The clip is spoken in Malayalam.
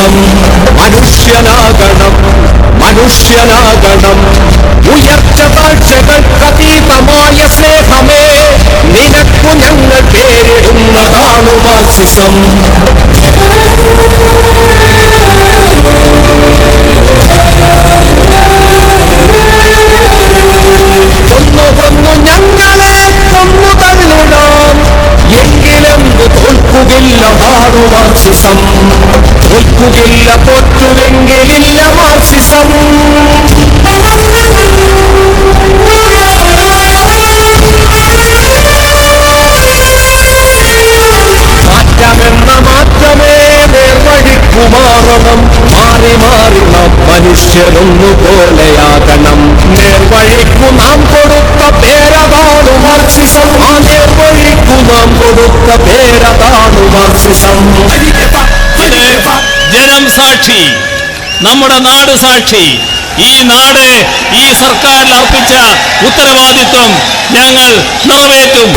മാർക്സിസം. മനുഷ്യനാകണം മനുഷ്യനാകണം ഉയർച്ച താഴ്ചകൾക്കതീതമായ സ്നേഹമേ, നിനക്കു ഞങ്ങൾ പേരിടുന്നതാണു മാർക്സിസം. കൊന്നു ഞങ്ങളെ കൊന്നു തള്ളിടാം, എങ്കിലും തോൽക്കുകയില്ലതാണു മാർക്സിസം. തോൽക്കുകയില്ല, തോറ്റുവെങ്കിലില്ല മാർക്സിസം. മാറ്റമെന്ന മാറ്റമേ നേർവഴിക്കു മാറണം. മാറി മാറി നാം മനുഷ്യരൊന്നുപോലെയാകണം. നേർവഴിക്കു നാം കൊടുത്ത പേരതാണു മാർക്സിസം. ആ നേർവഴിക്കു നാം കൊടുത്ത പേരതാണു മാർക്സിസം. ജനം സാക്ഷി, നമ്മുടെ നാട് സാക്ഷി. ഈ നാട് ഈ സർക്കാരിൽ അർപ്പിച്ച ഉത്തരവാദിത്വം ഞങ്ങൾ നിറവേറ്റും.